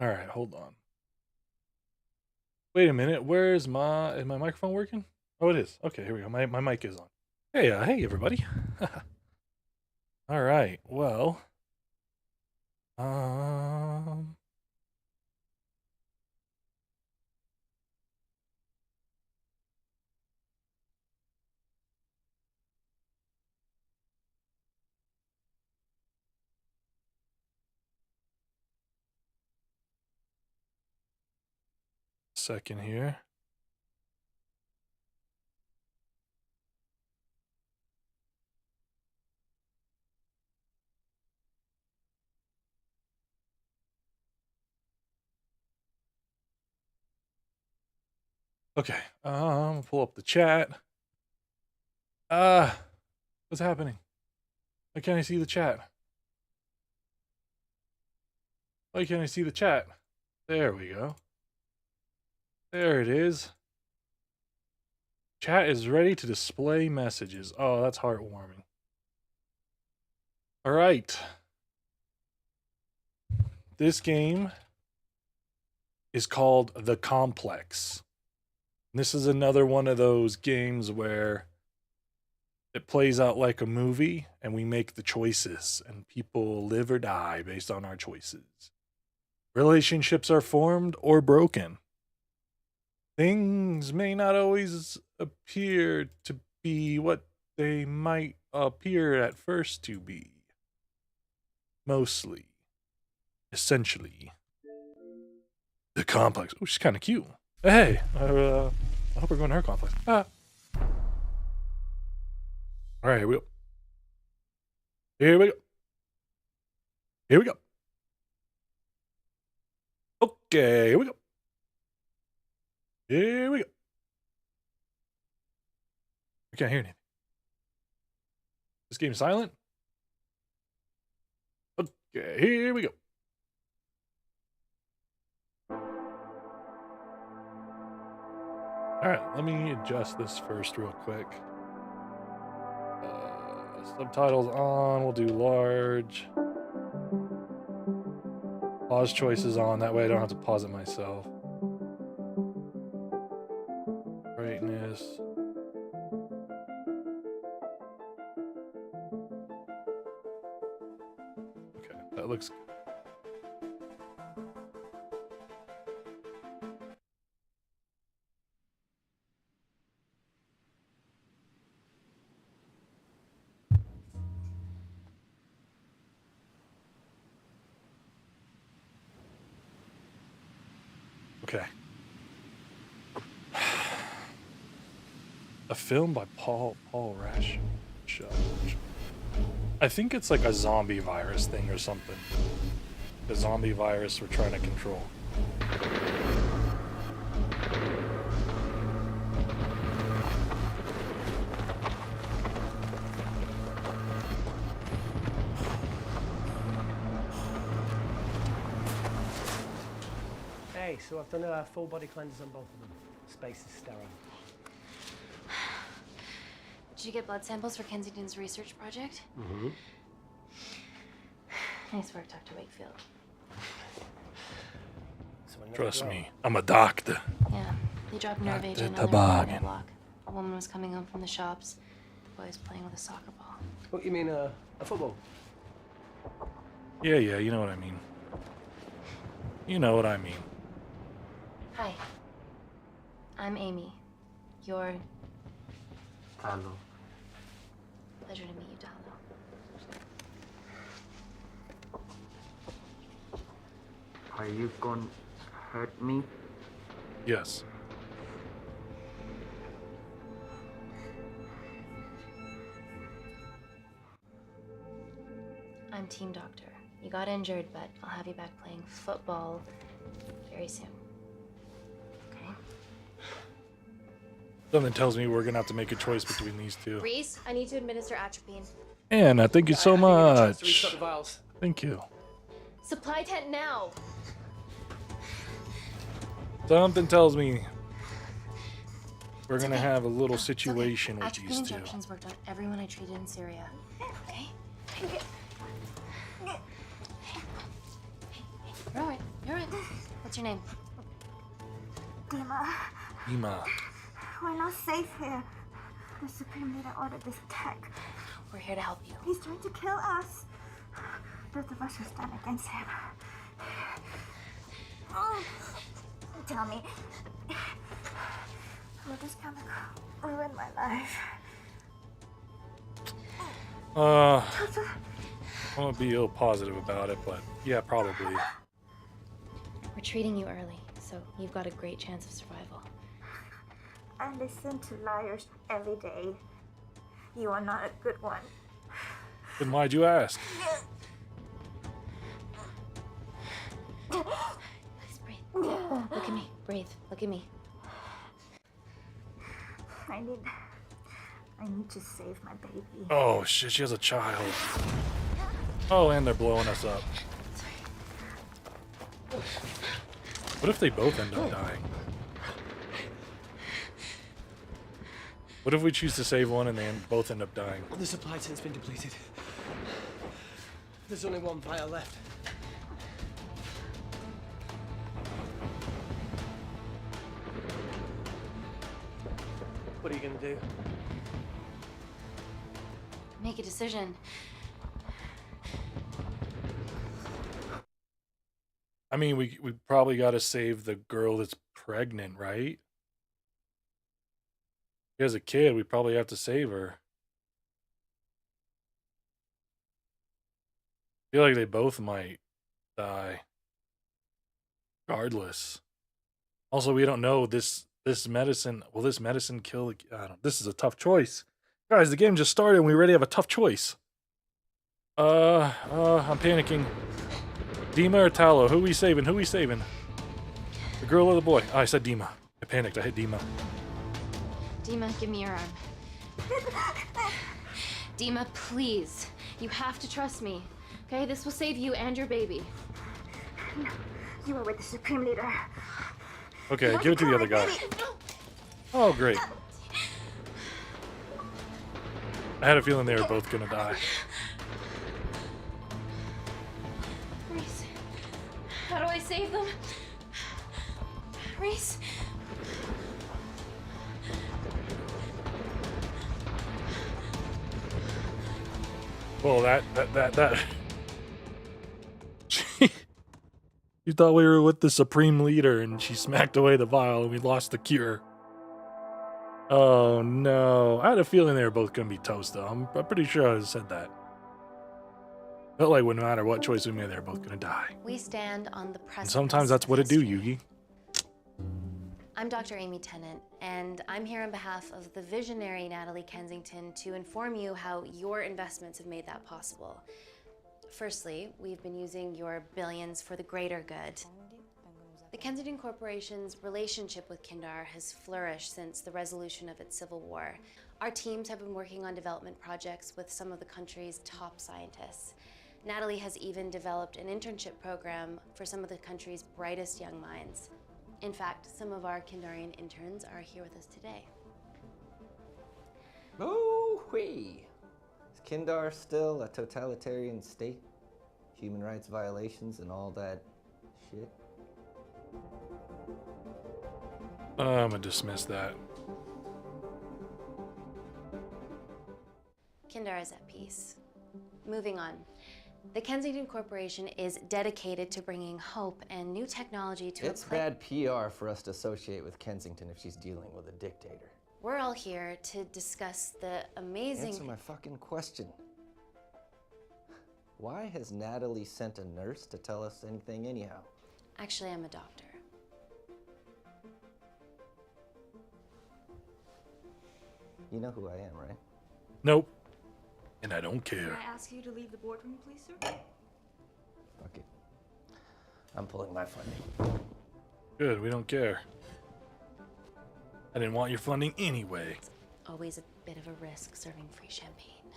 All right, hold on. Wait a minute. Is my microphone working? Oh, it is. Okay, here we go. My mic is on. Hey everybody. All right. Well, um second here. Okay. Pull up the chat. What's happening? Why can't I see the chat? Why can't I see the chat? There we go. There it is. Chat is ready to display messages. Oh, that's heartwarming. All right. This game is called The Complex. This is another one of those games where it plays out like a movie and we make the choices and people live or die based on our choices. Relationships are formed or broken. Things may not always appear to be what they might appear at first to be. Mostly. Essentially. The complex. Oh, she's kind of cute. Hey, I hope we're going to her complex. All right, here we go. Here we go. Here we go. Okay, here we go. Here we go. I can't hear anything. This game's silent? Okay, here we go. Alright, let me adjust this first real quick. Subtitles on, we'll do large. Pause choices on, that way I don't have to pause it myself. Brightness. Okay, that looks good. Okay. A film by Paul Rash. I think it's like a zombie virus thing or something. The zombie virus we're trying to control. Hey, so I've done a full body cleanse on both of them. Space is sterile. Did you get blood samples for Kensington's research project? Mm-hmm. Nice work, Dr. Wakefield. Trust me, I'm a doctor. Yeah, they dropped nerve Dr. agent on their Toboggan. block. A woman was coming home from the shops. The boy was playing with a soccer ball. What, you mean a football? Yeah, you know what I mean. You know what I mean. Hi. I'm Amy. You're... Hello. Pleasure to meet you, Talo. Are you gonna hurt me? Yes. I'm team doctor. You got injured, but I'll have you back playing football very soon. Okay? Something tells me we're gonna have to make a choice between these two. Reese, I need to administer atropine. Anna, thank you so I didn't get a chance to much. restock the vials. Thank you. Supply tent now! Something tells me we're It's gonna okay. have a little No, it's situation okay. with Atropine these two. injections worked on everyone I treated in Syria. Okay? You're alright. You're alright. What's your name? Dima, Dima. we're not safe here. The Supreme Leader ordered this attack. We're here to help you. He's trying to kill us. Both of us will stand against him. Oh, tell me, will this chemical ruin my life? I'm gonna be ill positive about it, but yeah, probably. We're treating you early, so you've got a great chance of survival. I listen to liars every day. You are not a good one. Then why'd you ask? Please breathe. Look at me. Breathe. Look at me. I need to save my baby. Oh shit, she has a child. Oh, and they're blowing us up. What if they both end up dying? What if we choose to save one and they both end up dying? The supply tank's been depleted. There's only one vial left. What are you gonna do? Make a decision. I mean, we probably got to save the girl that's pregnant, right? She has a kid. We probably have to save her. I feel like they both might die. Regardless. Also, we don't know this medicine. Will this medicine kill the? I don't. This is a tough choice, guys. The game just started, and we already have a tough choice. I'm panicking. Dima or Talo? Who we saving? Who we saving? The girl or the boy? Oh, I said Dima. I panicked. I hit Dima. Dima, give me your arm. Dima, please. You have to trust me. Okay? This will save you and your baby. No, you are with the Supreme Leader. Okay, give it to the other guy. Oh, great. I had a feeling they were both gonna die. Reese, how do I save them? Reese. Well, that. You thought we were with the Supreme Leader, and she smacked away the vial, and we lost the cure. Oh no! I had a feeling they were both gonna be toast, though. I'm pretty sure I said that. Felt like no matter what choice we made, they were both gonna die. We stand on the precipice. And sometimes that's what it do, Yugi. I'm Dr. Amy Tennant, and I'm here on behalf of the visionary Natalie Kensington to inform you how your investments have made that possible. Firstly, we've been using your billions for the greater good. The Kensington Corporation's relationship with Kindar has flourished since the resolution of its civil war. Our teams have been working on development projects with some of the country's top scientists. Natalie has even developed an internship program for some of the country's brightest young minds. In fact, some of our Kindarian interns are here with us today. Oh-wee! Is Kindar still a totalitarian state? Human rights violations and all that shit? I'm gonna dismiss that. Kindar is at peace. Moving on. The Kensington Corporation is dedicated to bringing hope and new technology to It's bad PR for us to associate with Kensington if she's dealing with a dictator. We're all here to discuss the amazing... Answer my fucking question. Why has Natalie sent a nurse to tell us anything anyhow? Actually, I'm a doctor. You know who I am, right? Nope. And I don't Can care. I ask you to leave the boardroom, please, sir? Fuck it. I'm pulling my funding. Good, we don't care. I didn't want your funding anyway. Always a bit of a risk serving free champagne.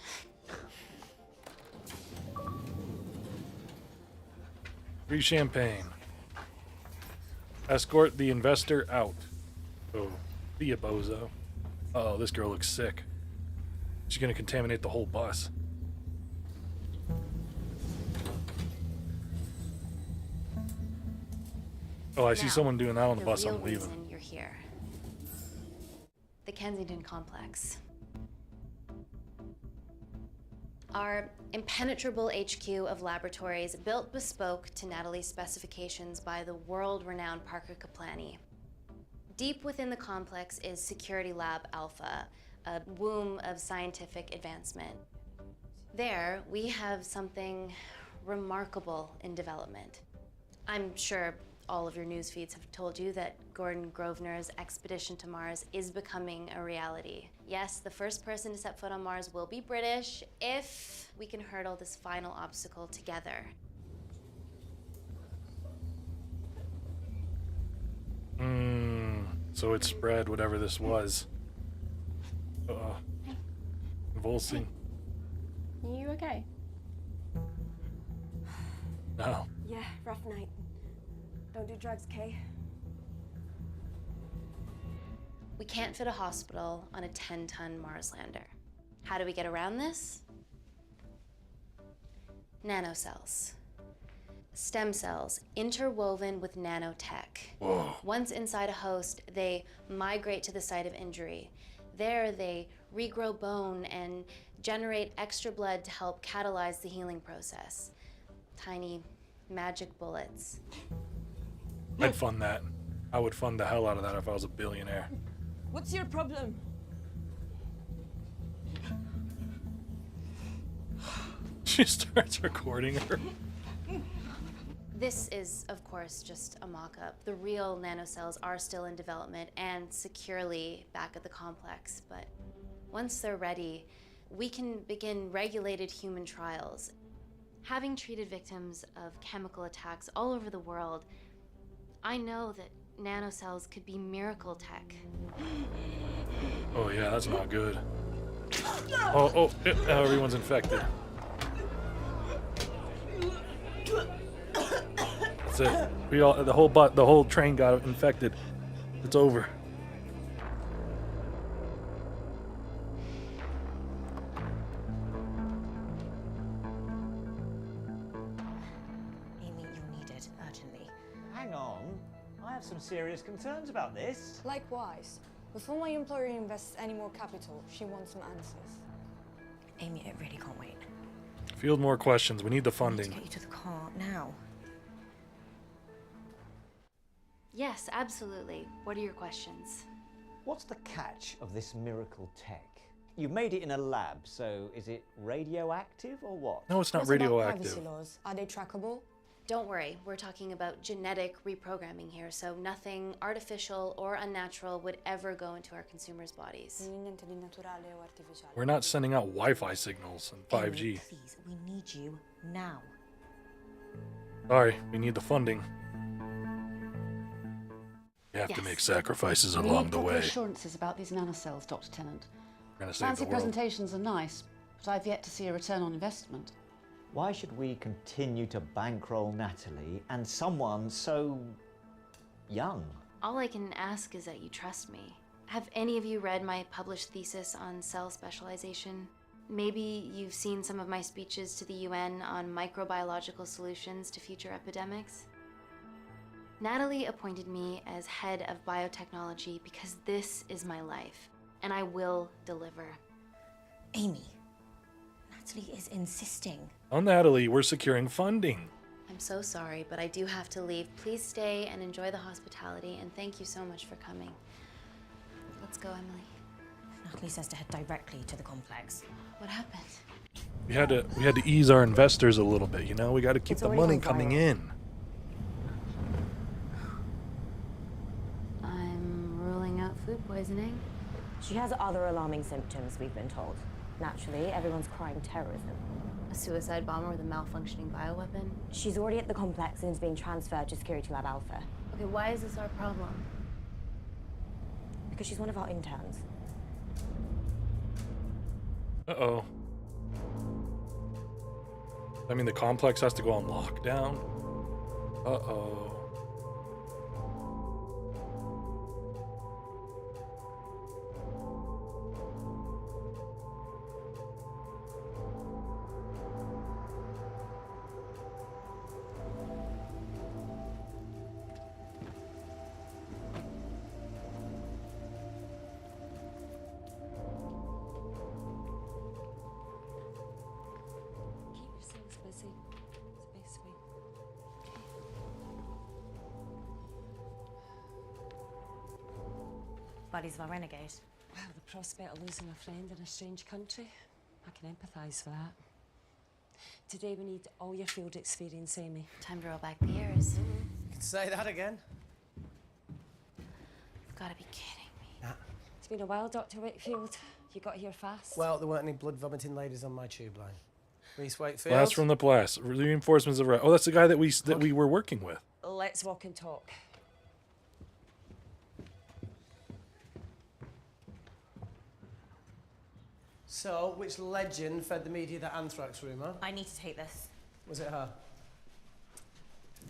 Free champagne. Escort the investor out. Oh, be a bozo. Oh, this girl looks sick. She's gonna contaminate the whole bus. Oh, I see Now, someone doing that on the the bus. real I'm leaving. reason you're here. The Kensington Complex. Our impenetrable HQ of laboratories built bespoke to Natalie's specifications by the world-renowned Parker Kaplani. Deep within the complex is Security Lab Alpha, a womb of scientific advancement. There, we have something remarkable in development. I'm sure all of your news feeds have told you that Gordon Grosvenor's expedition to Mars is becoming a reality. Yes, the first person to set foot on Mars will be British if we can hurdle this final obstacle together. So it spread, whatever this was. Uh-oh. Convulsing. Are you okay? No. Yeah, rough night. Don't do drugs, Kay. We can't fit a hospital on a 10-ton Mars lander. How do we get around this? Nanocells. Stem cells interwoven with nanotech. Whoa. Once inside a host, they migrate to the site of injury. There, they regrow bone and generate extra blood to help catalyze the healing process. Tiny magic bullets. I'd fund that. I would fund the hell out of that if I was a billionaire. What's your problem? She starts recording her. This is, of course, just a mock-up. The real nanocells are still in development and securely back at the complex, but once they're ready, we can begin regulated human trials. Having treated victims of chemical attacks all over the world, I know that nanocells could be miracle tech. Oh yeah, that's not good. Now everyone's infected. That's it. The whole train got infected. It's over. Amy, you're needed urgently. Hang on. I have some serious concerns about this. Likewise. Before my employer invests any more capital, she wants some answers. Amy, it really can't wait. Field more questions. We need the I need to funding. get you to the car now. Yes, absolutely. What are your questions? What's the catch of this miracle tech? You've made it in a lab, so is it radioactive or what? No, it's not What about radioactive. privacy laws? Are they trackable? Don't worry, we're talking about genetic reprogramming here, so nothing artificial or unnatural would ever go into our consumers' bodies. Niente di naturale o artificiale. We're not sending out Wi-Fi signals and 5G. Amy, please, we need you now. Sorry, we need the funding. We have to Yes. make sacrifices We along need the proper way. assurances about these nanocells, Dr. Tennant. We're gonna save Fancy the world. presentations are nice, but I've yet to see a return on investment. Why should we continue to bankroll Natalie and someone so young? All I can ask is that you trust me. Have any of you read my published thesis on cell specialization? Maybe you've seen some of my speeches to the UN on microbiological solutions to future epidemics? Natalie appointed me as head of biotechnology because this is my life, and I will deliver. Amy, Natalie is insisting. Oh, Natalie, we're securing funding. I'm so sorry, but I do have to leave. Please stay and enjoy the hospitality, and thank you so much for coming. Let's go, Emily. Natalie says to head directly to the complex. What happened? We had to ease our investors a little bit, you know? We got to keep It's the already money gone coming viral. in. I'm ruling out food poisoning. She has other alarming symptoms, we've been told. Naturally, everyone's crying terrorism. A suicide bomber with a malfunctioning bioweapon? She's already at the complex and is being transferred to Security Lab Alpha. Okay, why is this our problem? Because she's one of our interns. Uh-oh. I mean, the complex has to go on lockdown. Uh-oh. buddies of our renegade. Well, the prospect of losing a friend in a strange country, I can empathise with that. Today we need all your field experience, Amy. Time to roll back the years. You can say that again. You've got to be kidding me. Nah. It's been a while, Dr. Whitfield. You got here fast. Well, there weren't any blood-vomiting ladies on my tube line. Reese Wakefield. Blast from the blast. Reinforcements of... Oh, that's the guy that we were working with. Let's walk and talk. So, which legend fed the media that anthrax rumour? I need to take this. Was it her?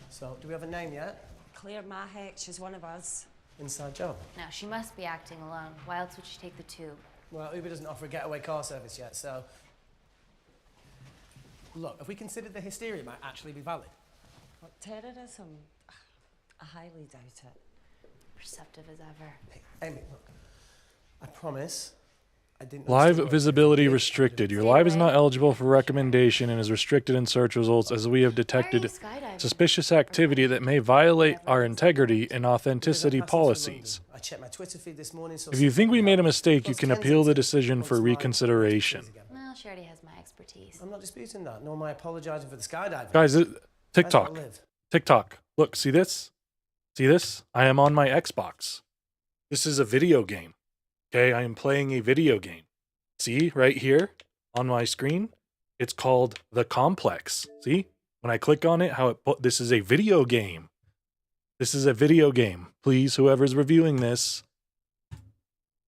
So, do we have a name yet? Claire Mahek, she's one of us. Inside job. Now, she must be acting alone. Why else would she take the tube? Well, Uber doesn't offer a getaway car service yet, so... Look, if we consider the hysteria might actually be valid. What, terrorism? I highly doubt it. Perceptive as ever. Hey, Amy, look. I promise I didn't... Live visibility restricted. Your live is not eligible for recommendation and is restricted in search results as we have detected suspicious activity that may violate our integrity and authenticity policies. I checked my Twitter feed this morning, so... If you think we made a mistake, you can appeal the decision for reconsideration. Well, she already has my expertise. I'm not disputing that, nor am I apologising for the skydiving. Guys, Where's TikTok. that live? TikTok. Look, see this? See this? I am on my Xbox. This is a video game. Okay, I am playing a video game. See, right here on my screen, it's called The Complex. See? When I click on it, this is a video game. This is a video game. Please, whoever's reviewing this,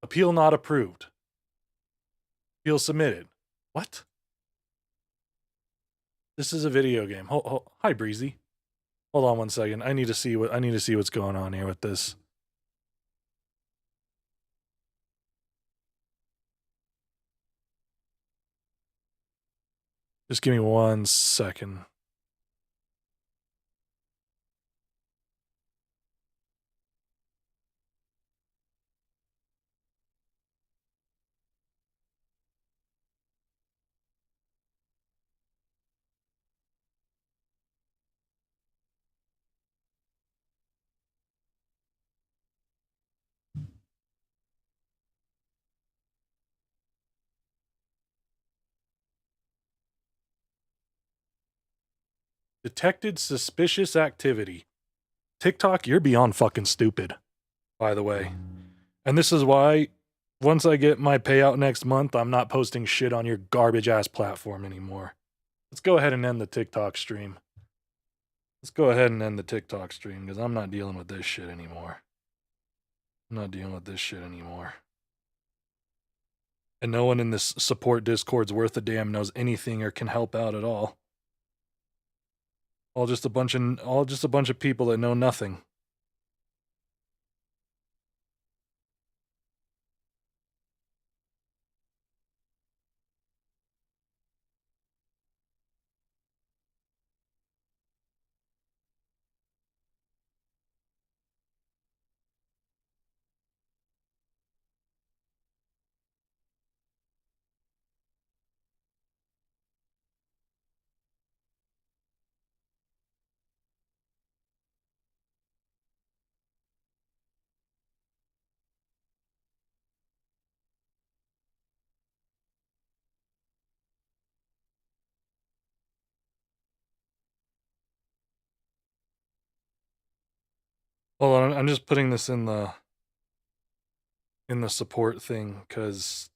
appeal not approved. Appeal submitted. What? This is a video game. Hi, Breezy. Hold on one second. I need to see what's going on here with this. Just give me 1 second. Detected suspicious activity. TikTok, you're beyond fucking stupid, by the way. And this is why, once I get my payout next month, I'm not posting shit on your garbage-ass platform anymore. Let's go ahead and end the TikTok stream. Let's go ahead and end the TikTok stream, because I'm not dealing with this shit anymore. I'm not dealing with this shit anymore. And no one in this support Discord's worth a damn knows anything or can help out at all. All just a bunch of people that know nothing. Hold on, I'm just putting this in the support thing, because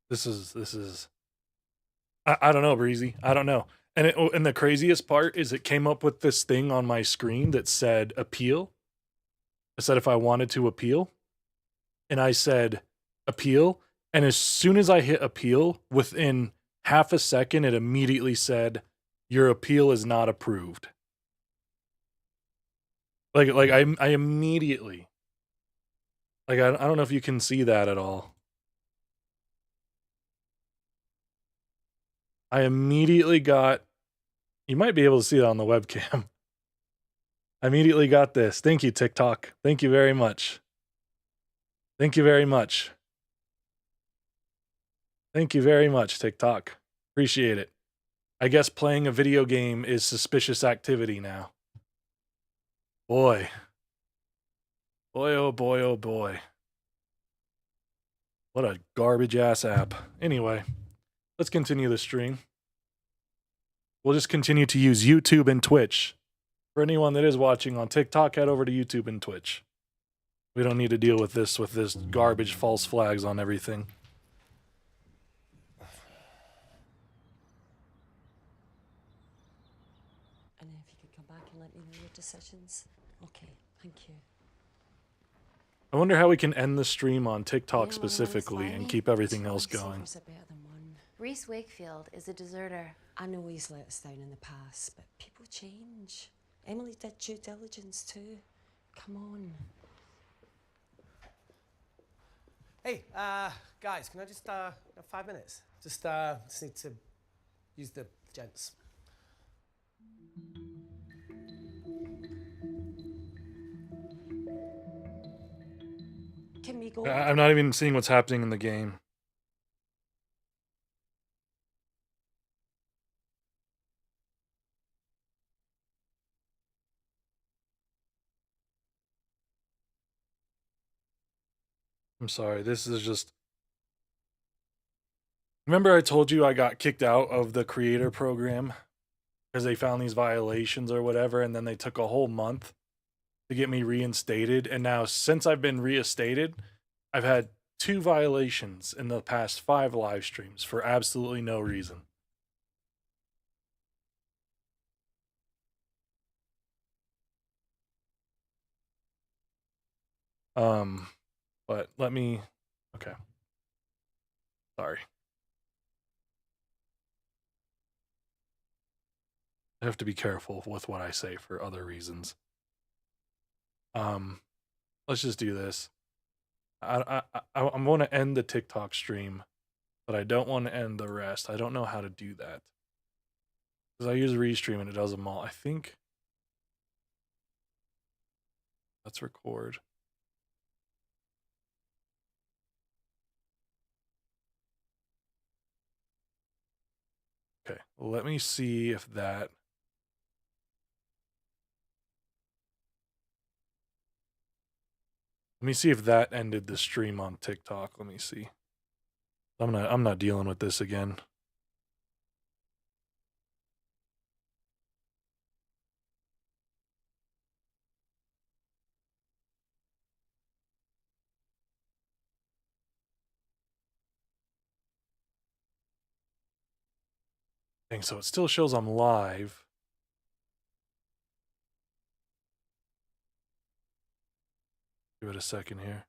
this is I don't know, Breezy. I don't know. And the craziest part is it came up with this thing on my screen that said appeal. I said if I wanted to appeal, and I said appeal, and as soon as I hit appeal, within half a second, it immediately said, your appeal is not approved. Like I immediately, like, I don't know if you can see that at all. I immediately got, you might be able to see it on the webcam. I immediately got this. Thank you, TikTok. Thank you very much. Thank you very much. Thank you very much, TikTok. Appreciate it. I guess playing a video game is suspicious activity now. Boy. Boy, oh boy, oh boy. What a garbage ass app. Anyway, let's continue the stream. We'll just continue to use YouTube and Twitch. For anyone that is watching on TikTok, head over to YouTube and Twitch. We don't need to deal with this garbage false flags on everything. And if you could come back and let me know your decisions. Okay, thank you. I wonder how we can end the stream on TikTok Yeah, specifically well, and it's keep everything Two else going. lifesavers are better than one. Reese Wakefield is a deserter. I know he's let us down in the past, but people change. Emily did due diligence too. Come on. Hey, guys, can I just, 5 minutes? Just need to use the gents. Can we go? I'm not even seeing what's happening in the game. I'm sorry, this is just... Remember I told you I got kicked out of the creator program because they found these violations or whatever, and then they took a whole month to get me reinstated. And now, since I've been reinstated, I've had 2 violations in the past 5 live streams for absolutely no reason. But let me... Okay. Sorry. I have to be careful with what I say for other reasons. Let's just do this. I'm going to end the TikTok stream, but I don't want to end the rest. I don't know how to do that. Because I use Restream and it does them all. I think... Let's record. Okay, let me see if that... Let me see if that ended the stream on TikTok. Let me see. I'm not dealing with this again. Dang, so it still shows I'm live. Give it a second here.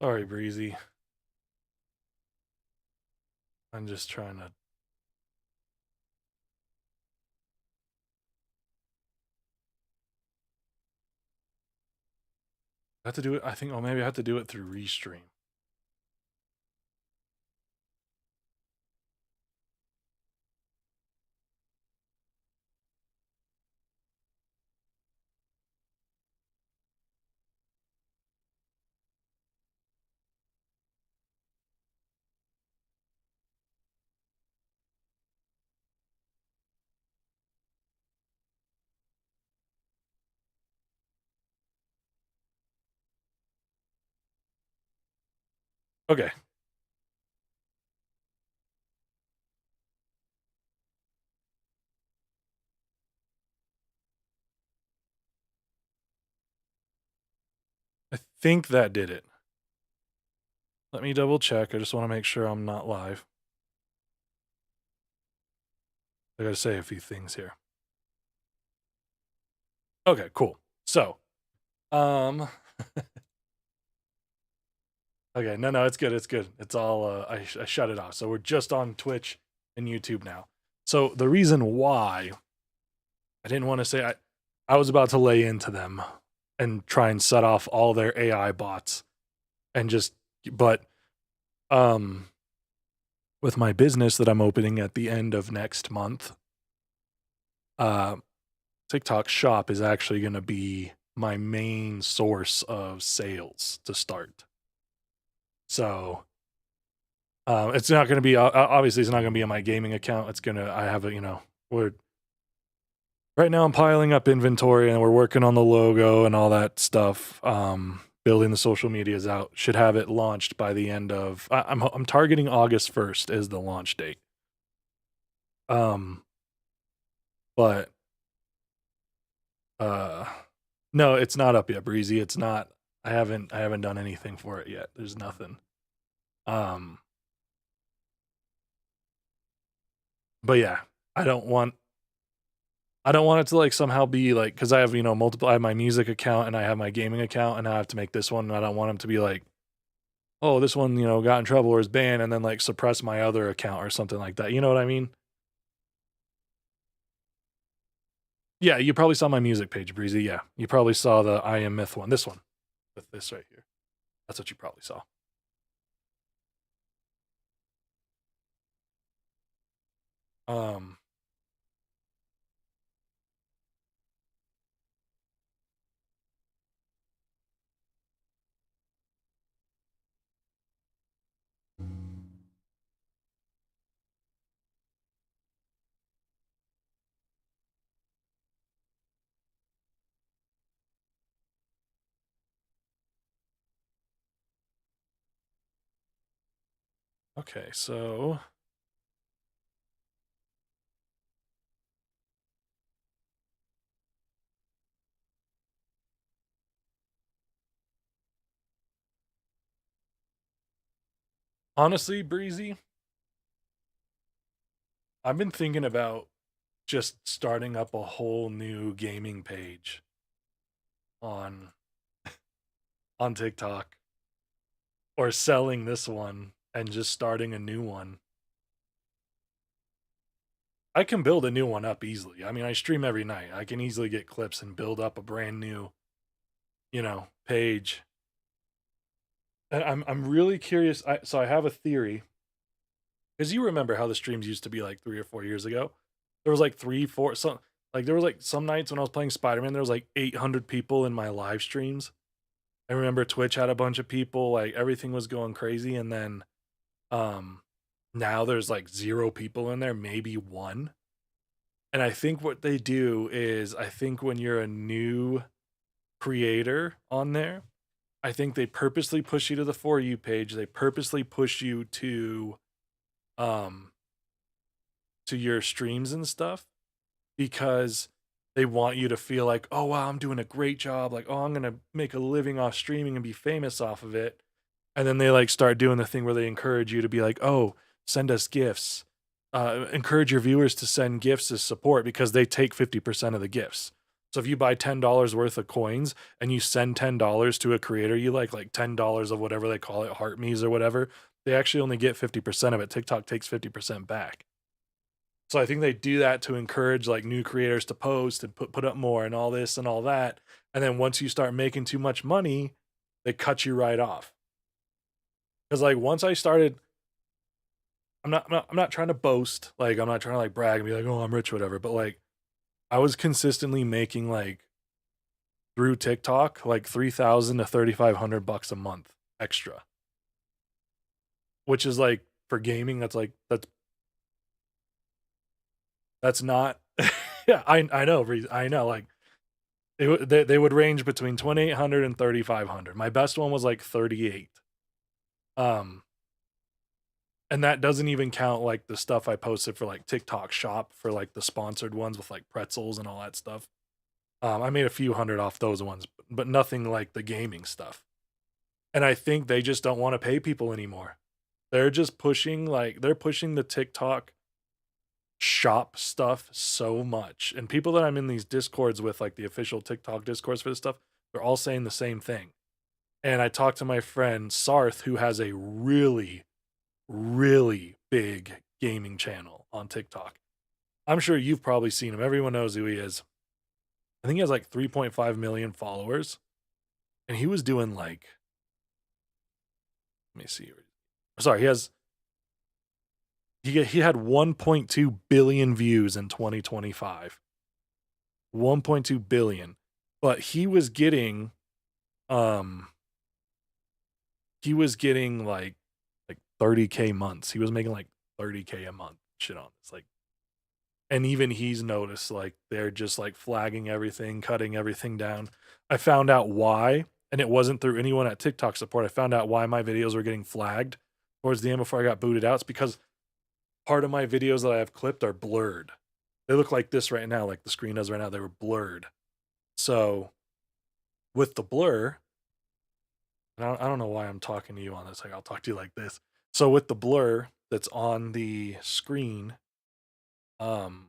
Sorry, Breezy. I'm just trying to... I have to do it... I think... Oh, maybe I have to do it through Restream. Okay. I think that did it. Let me double check. I just want to make sure I'm not live. I gotta say a few things here. Okay, cool. So, okay, no, it's good. It's good. It's all, I shut it off. So we're just on Twitch and YouTube now. So the reason why I didn't want to say, I was about to lay into them and try and set off all their AI bots and just, but, with my business that I'm opening at the end of next month, TikTok Shop is actually going to be my main source of sales to start. So, it's not going to be obviously it's not going to be on my gaming account. It's gonna I have a we're right now I'm piling up inventory and we're working on the logo and all that stuff. Building the social medias out. Should have it launched by the end of. I'm targeting August 1st as the launch date. But no, it's not up yet, Breezy. It's not. I haven't done anything for it yet. There's nothing. But yeah, I don't want it to like somehow be like because I have multiple. I have my music account and I have my gaming account, and I have to make this one. And I don't want them to be like, oh, this one got in trouble or is banned, and then like suppress my other account or something like that. You know what I mean? Yeah, you probably saw my music page, Breezy. Yeah, you probably saw the I Am Myth one. This one, with this right here. That's what you probably saw. Um. Okay, so honestly, Breezy, I've been thinking about just starting up a whole new gaming page on TikTok or selling this one and just starting a new one. I can build a new one up easily. I mean, I stream every night. I can easily get clips and build up a brand new, page. And I'm really curious. So I have a theory. Because you remember how the streams used to be like 3 or 4 years ago? There was like 3, 4, there was like some nights when I was playing Spider-Man, there was like 800 people in my live streams. I remember Twitch had a bunch of people, like everything was going crazy. And then now there's like 0 people in there, maybe 1. And I think what they do is I think when you're a new creator on there, I think they purposely push you to the For You page. They purposely push you um to your streams and stuff because they want you to feel like, oh wow, I'm doing a great job. Like, oh, I'm gonna make a living off streaming and be famous off of it. And then they like start doing the thing where they encourage you to be like, oh, send us gifts. Encourage your viewers to send gifts as support because they take 50% of the gifts. So if you buy $10 worth of coins and you send $10 to a creator you like $10 of whatever they call it, heart me's or whatever, they actually only get 50% of it. TikTok takes 50% back. So I think they do that to encourage like new creators to post and put up more and all this and all that. And then once you start making too much money, they cut you right off. Because like once I started, I'm not trying to boast. Like I'm not trying to like brag and be like, oh, I'm rich, or whatever. But like I was consistently making like through TikTok like $3,000 to $3,500 a month extra, which is like for gaming. That's not. Yeah, I know. I know. Like they would range between 2,800 and 3,500. My best one was like 38. And that doesn't even count like the stuff I posted for like TikTok Shop for like the sponsored ones with like pretzels and all that stuff. I made a few hundred off those ones, but nothing like the gaming stuff. And I think they just don't want to pay people anymore. They're just pushing they're pushing the TikTok shop stuff so much. And people that I'm in these discords with, like the official TikTok discords for this stuff, they're all saying the same thing. And I talked to my friend Sarth, who has a really, really big gaming channel on TikTok. I'm sure you've probably seen him. Everyone knows who he is. I think he has like 3.5 million followers. And he was doing like, let me see. Sorry, he had 1.2 billion views in 2025. 1.2 billion. But he was getting like 30K months. He was making like 30K a month shit on this. Like, and even he's noticed like they're just like flagging everything, cutting everything down. I found out why, and it wasn't through anyone at TikTok support. I found out why my videos were getting flagged towards the end before I got booted out. It's because part of my videos that I have clipped are blurred. They look like this right now, like the screen does right now. They were blurred. So with the blur, and I don't know why I'm talking to you on this. Like I'll talk to you like this. So with the blur that's on the screen, um,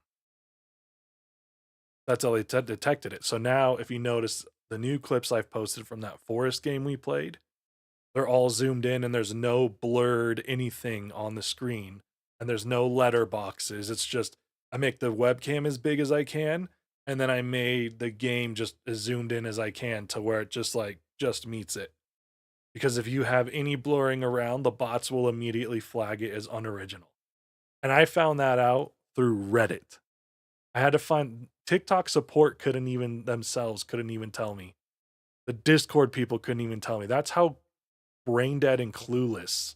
that's how they detected it. So now, if you notice the new clips I've posted from that forest game we played, they're all zoomed in and there's no blurred anything on the screen and there's no letter boxes. It's just I make the webcam as big as I can and then I made the game just as zoomed in as I can to where it just meets it. Because if you have any blurring around, the bots will immediately flag it as unoriginal. And I found that out through Reddit. I had to find TikTok support couldn't even tell me. The Discord people couldn't even tell me. That's how brain dead and clueless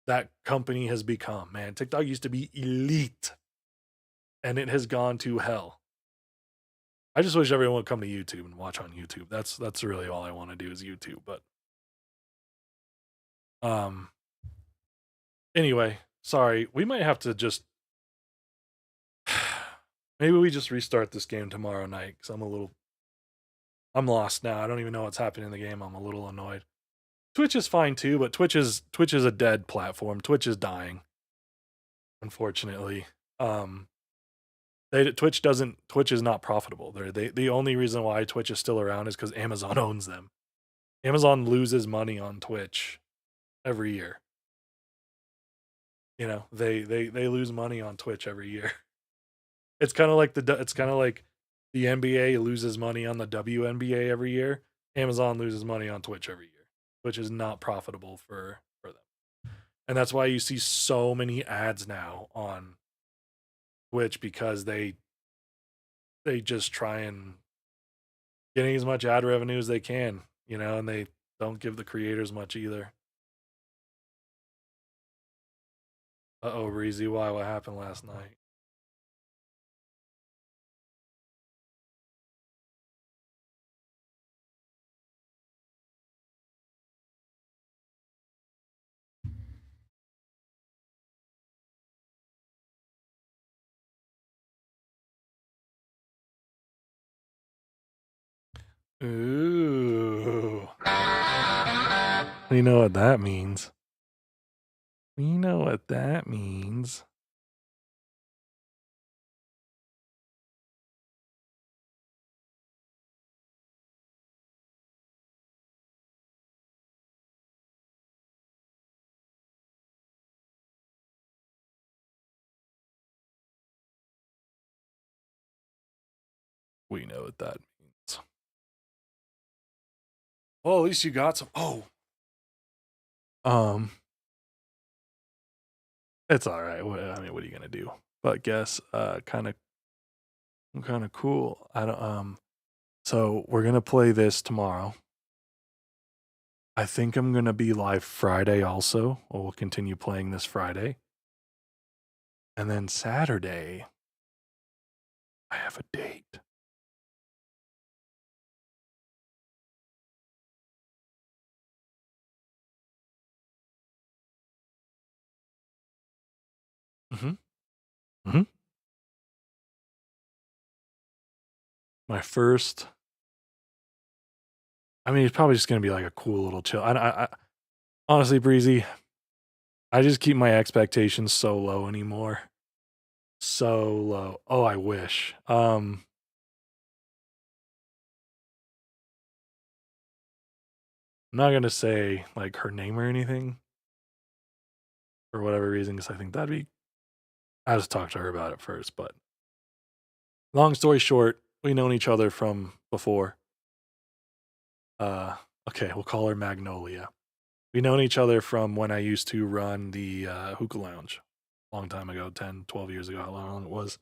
that company has become, man. TikTok used to be elite and it has gone to hell. I just wish everyone would come to YouTube and watch on YouTube. That's really all I want to do is YouTube. But anyway, sorry. We might have to just maybe we just restart this game tomorrow night because I'm lost now. I don't even know what's happening in the game. I'm a little annoyed. Twitch is fine too, but Twitch is a dead platform. Twitch is dying, unfortunately. Twitch is not profitable. The only reason why Twitch is still around is because Amazon owns them. Amazon loses money on Twitch every year. You know, they lose money on Twitch every year. It's kind of like the NBA loses money on the WNBA every year. Amazon loses money on Twitch every year, which is not profitable for them. And that's why you see so many ads now on Twitch because they just try and getting as much ad revenue as they can, you know, and they don't give the creators much either. Uh-oh, Breezy, why? What happened last night? Ooh. We know what that means. We know what that means. We know what that means. Well, at least you got some. Oh. It's all right. I mean, what are you gonna do? But guess, kind of cool. I don't. So we're gonna play this tomorrow. I think I'm gonna be live Friday also. Or we'll continue playing this Friday, and then Saturday, I have a date. Mm-hmm. Mm-hmm. My first I mean, it's probably just gonna be like a cool little chill. I honestly, Breezy, I just keep my expectations so low anymore. So low. Oh, I wish. I'm not gonna say like her name or anything for whatever reason, because I think that'd be. I just talked to her about it first, but long story short, we known each other from before. Uh, okay, we'll call her Magnolia. We known each other from when I used to run the hookah lounge, a long time ago, 10, 12 years ago, how long it was.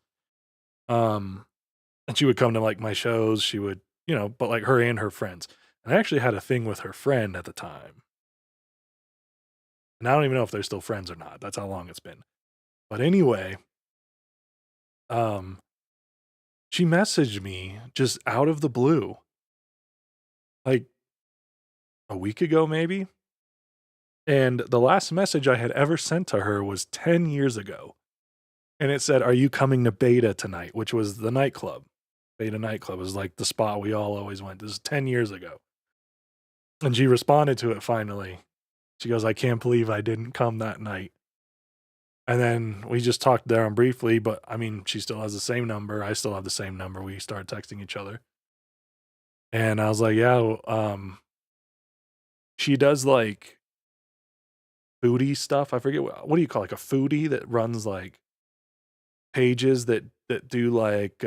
Um, and she would come to like my shows. She would, but like her and her friends. And I actually had a thing with her friend at the time. And I don't even know if they're still friends or not. That's how long it's been. But anyway, um, she messaged me just out of the blue, like a week ago, maybe. And the last message I had ever sent to her was 10 years ago. And it said, "Are you coming to Beta tonight?" Which was the nightclub. Beta nightclub was like the spot we all always went. This is 10 years ago. And she responded to it finally. She goes, "I can't believe I didn't come that night." And then we just talked there on briefly, but I mean, she still has the same number. I still have the same number. We started texting each other. And I was like, yeah, she does like foodie stuff. I forget what do you call like a foodie that runs like pages that do like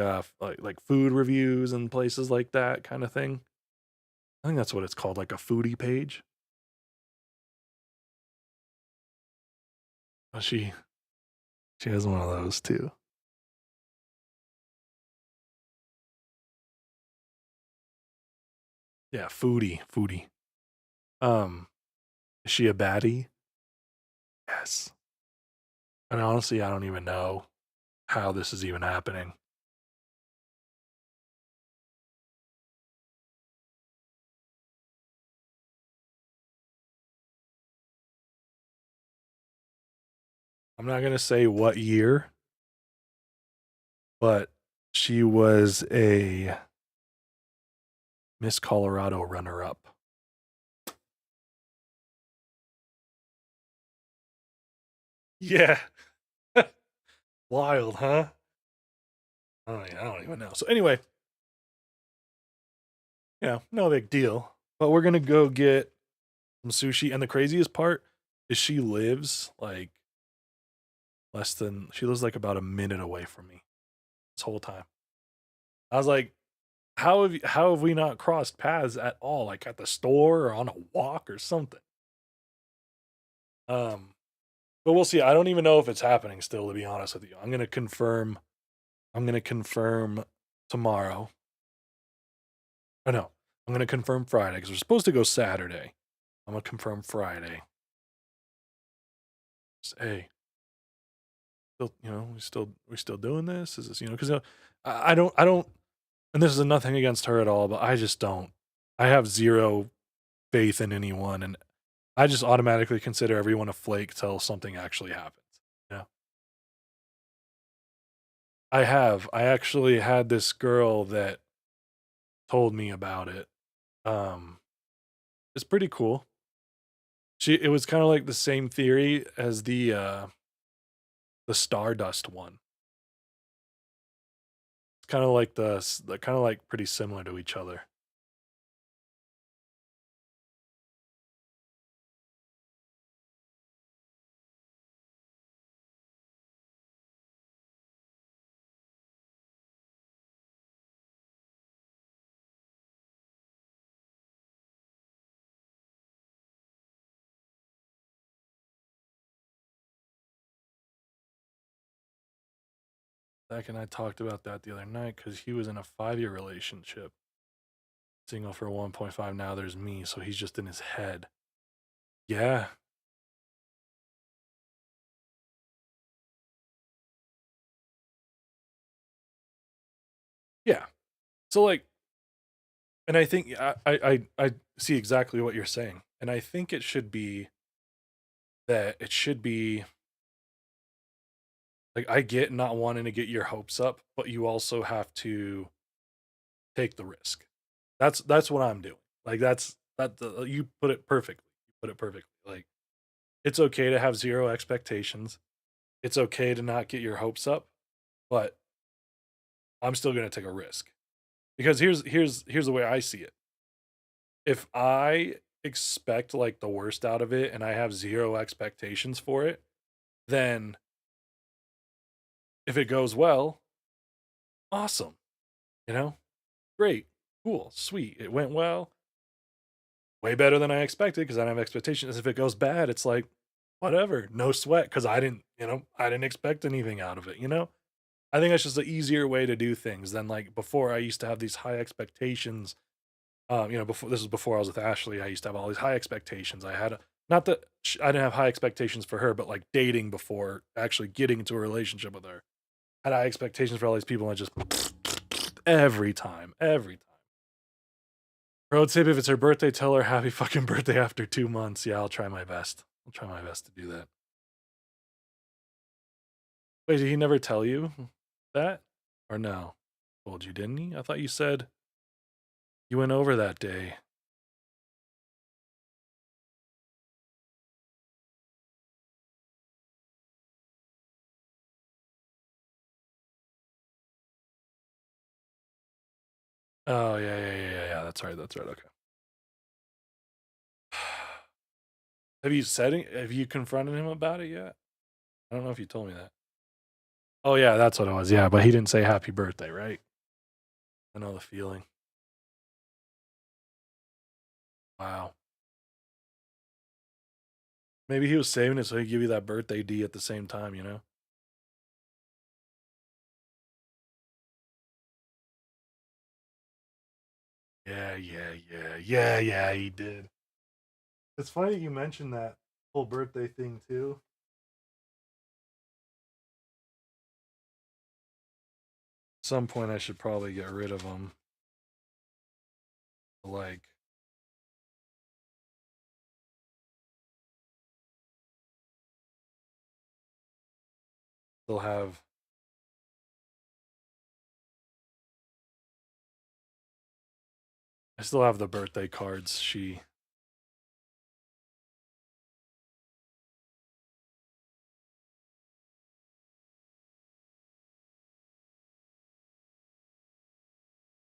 food reviews and places like that kind of thing. I think that's what it's called, like a foodie page. But she has one of those too. Yeah, foodie. Is she a baddie? Yes. And honestly, I don't even know how this is even happening. I'm not gonna say what year, but she was a Miss Colorado runner-up. Yeah. Wild, huh? I don't even know. So anyway, no big deal. But we're gonna go get some sushi. And the craziest part is she lives like she lives like about a minute away from me this whole time. I was like, how have we not crossed paths at all? Like at the store or on a walk or something. Um, but we'll see. I don't even know if it's happening still, to be honest with you. I'm gonna confirm tomorrow. Oh no, I'm gonna confirm Friday because we're supposed to go Saturday. I'm gonna confirm Friday. Just, hey, still, we still doing this? Is this, because I don't, and this is nothing against her at all, but I just don't. I have zero faith in anyone, and I just automatically consider everyone a flake till something actually happens. Yeah, I have. I actually had this girl that told me about it. Um, it's pretty cool. It was kind of like the same theory as the Stardust one. It's kind of like kind of like pretty similar to each other. Zach and I talked about that the other night because he was in a 5-year relationship, single for 1.5. Now there's me, so he's just in his head. Yeah, yeah. So like, and I think I see exactly what you're saying, and I think it should be that it should be like I get not wanting to get your hopes up, but you also have to take the risk. That's what I'm doing. Like you put it perfectly. You put it perfectly. Like it's okay to have zero expectations. It's okay to not get your hopes up, but I'm still going to take a risk. Because here's the way I see it. If I expect like the worst out of it and I have zero expectations for it, then if it goes well, awesome. You know? Great. Cool. Sweet. It went well. Way better than I expected because I don't have expectations. If it goes bad, it's like whatever, no sweat because I didn't expect anything out of it, you know? I think that's just an easier way to do things than like before I used to have these high expectations. Before this was before I was with Ashley, I used to have all these high expectations. Not that I didn't have high expectations for her, but like dating before actually getting into a relationship with her. I had high expectations for all these people and just every time, every time. Pro tip, if it's her birthday, tell her happy fucking birthday after 2 months. Yeah, I'll try my best. I'll try my best to do that. Wait, did he never tell you that? Or no? Told you, didn't he? I thought you said you went over that day. Oh, yeah. That's right. That's right. Okay. Have you confronted him about it yet? I don't know if you told me that. Oh, yeah, that's what it was. Yeah, but he didn't say happy birthday, right? I know the feeling. Wow. Maybe he was saving it so he'd give you that birthday D at the same time, you know? Yeah, he did. It's funny you mentioned that whole birthday thing too. At some point I should probably get rid of him. Like they'll have I still have the birthday cards she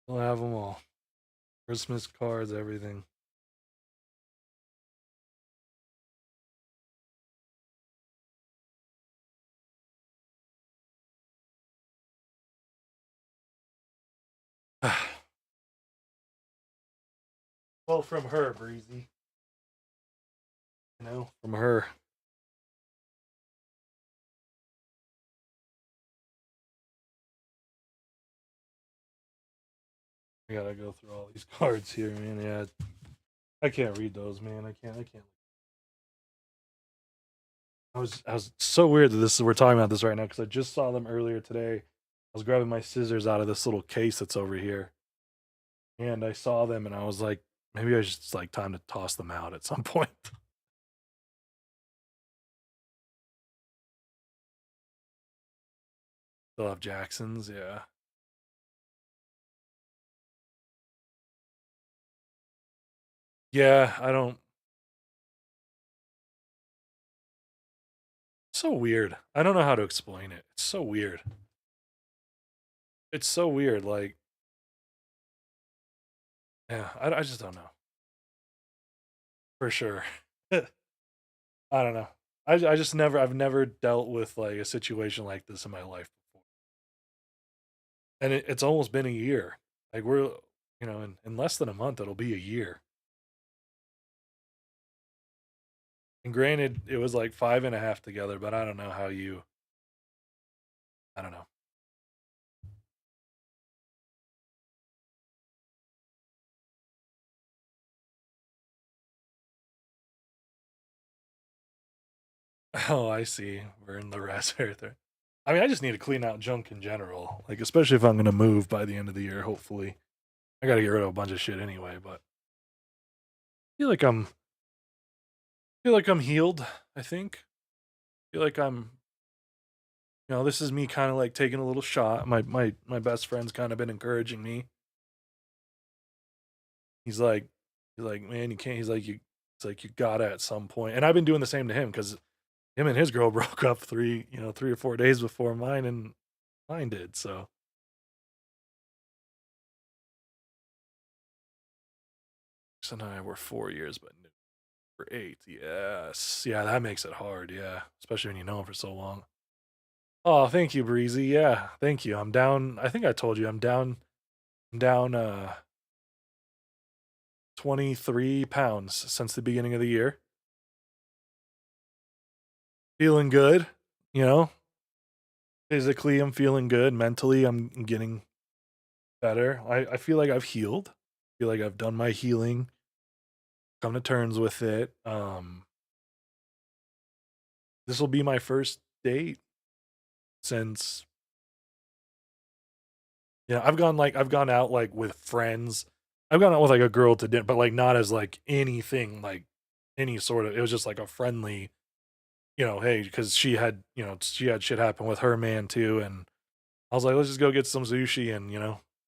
I'll have them all. Christmas cards, everything. Well, from her, Breezy. You know, from her. I gotta go through all these cards here, man. Yeah, I can't read those, man. I can't. I was so weird that we're talking about this right now because I just saw them earlier today. I was grabbing my scissors out of this little case that's over here, and I saw them, and I was like, maybe I should it's like time to toss them out at some point. Still have Jacksons, yeah. Yeah, I don't. So weird. I don't know how to explain it. It's so weird. It's so weird. Like, yeah, I just don't know for sure. I don't know. I just I've never dealt with like a situation like this in my life before, and it's almost been a year. Like in less than a month it'll be a year. And granted, it was like 5.5 together, but I don't know how you. I don't know. Oh, I see. We're in the raspberry there. I mean, I just need to clean out junk in general, like especially if I'm gonna move by the end of the year. Hopefully, I got to get rid of a bunch of shit anyway. But feel like I'm feel like I'm healed. I think. Feel like this is me kind of like taking a little shot. My best friend's kind of been encouraging me. He's like, He's like, man, you can't. He's like, it's like you gotta at some point. And I've been doing the same to him because him and his girl broke up 3 or 4 days before mine did. So Chris and I were 4 years, but knew for 8. Yes, yeah, that makes it hard. Yeah, especially when you know him for so long. Oh, thank you, Breezy. Yeah, thank you. I'm down. I think I told you I'm down. I'm down 23 pounds since the beginning of the year. Feeling good, you know. Physically, I'm feeling good. Mentally, I'm getting better. I feel like I've healed. I feel like I've done my healing, come to terms with it. This will be my first date since I've gone out like with friends. I've gone out with like a girl to dinner, but like not as like anything like any sort of. It was just like a friendly, hey, because she had shit happen with her man too, and I was like, let's just go get some sushi and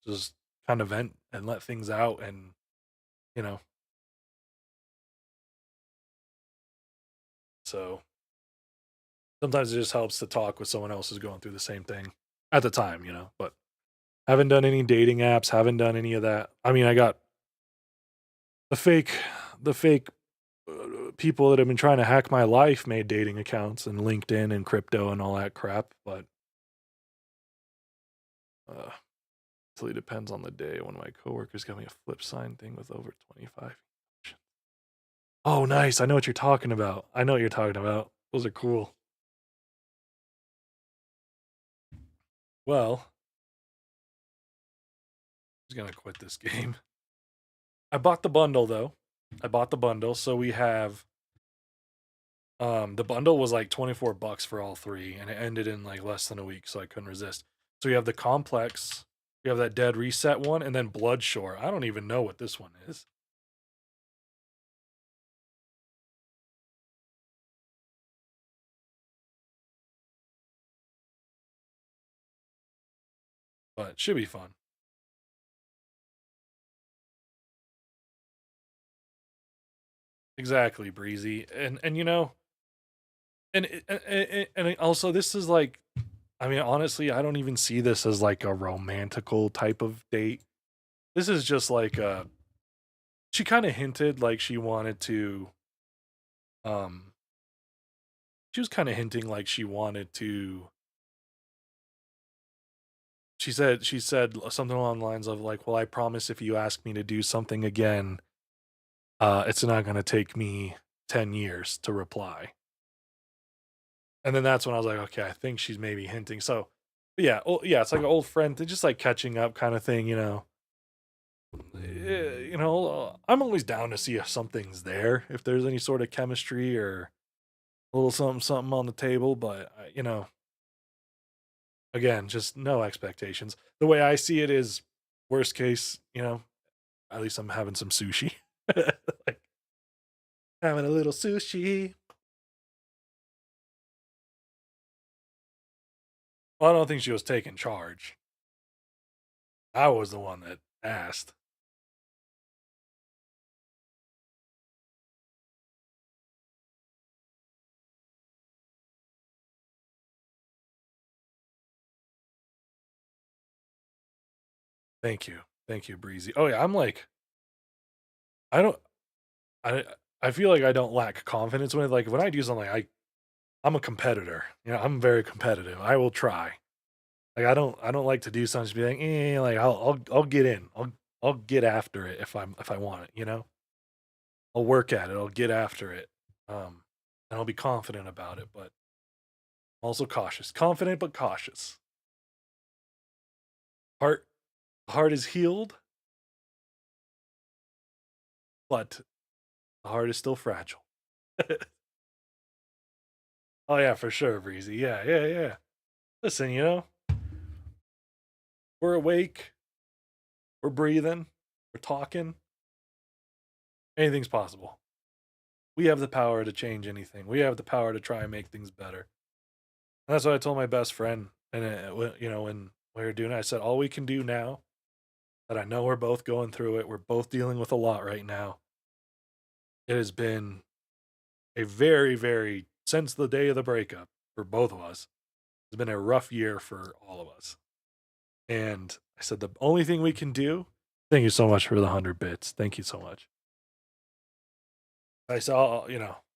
just kind of vent and let things out, and you know, so sometimes it just helps to talk with someone else who's going through the same thing at the time, but haven't done any dating apps, haven't done any of that. I mean, I got the fake the fake people that have been trying to hack my life made dating accounts and LinkedIn and crypto and all that crap, but uh totally depends on the day. One of my coworkers got me a flip sign thing with over 25. Oh, nice. I know what you're talking about. I know what you're talking about. Those are cool. Well, I'm just gonna quit this game. I bought the bundle though. I bought the bundle, so we have the bundle was like $24 for all three, and it ended in like less than a week, so I couldn't resist. So we have the complex, we have that dead reset one, and then Bloodshore. I don't even know what this one is. But it should be fun. Exactly, Breezy. And and also this is like, I mean, honestly, I don't even see this as like a romantical type of date. This is just like she kind of hinted like um she was kind of hinting like she wanted to she said something along the lines of like, well, I promise if you ask me to do something again, it's not going to take me 10 years to reply. And then that's when I was like, okay, I think she's maybe hinting. So, yeah, yeah, it's like an old friend, just like catching up kind of thing. I'm always down to see if something's there, if there's any sort of chemistry or a little something, something on the table. But again, just no expectations. The way I see it is, worst case, at least I'm having some sushi, like having a little sushi. Well, I don't think she was taking charge. I was the one that asked. Thank you, Breezy. Oh yeah, I'm like, I don't, I, I feel like I don't lack confidence when like when I do something, I'm a competitor. I'm very competitive. I will try. Like I don't like to do something just be like, like I'll get in. I'll get after it if I want it. I'll work at it. I'll get after it. And I'll be confident about it, but also cautious. Confident but cautious. Heart heart is healed, but the heart is still fragile. Oh yeah, for sure, Breezy. Yeah, yeah, yeah. Listen, we're awake, we're breathing, we're talking. Anything's possible. We have the power to change anything. We have the power to try and make things better. And that's what I told my best friend. And when we were doing it, I said, all we can do now, that I know we're both going through it. We're both dealing with a lot right now. It has been a very, very, since the day of the breakup for both of us, it's been a rough year for all of us. And I said, the only thing we can do, thank you so much for the 100 bits. Thank you so much. I saw,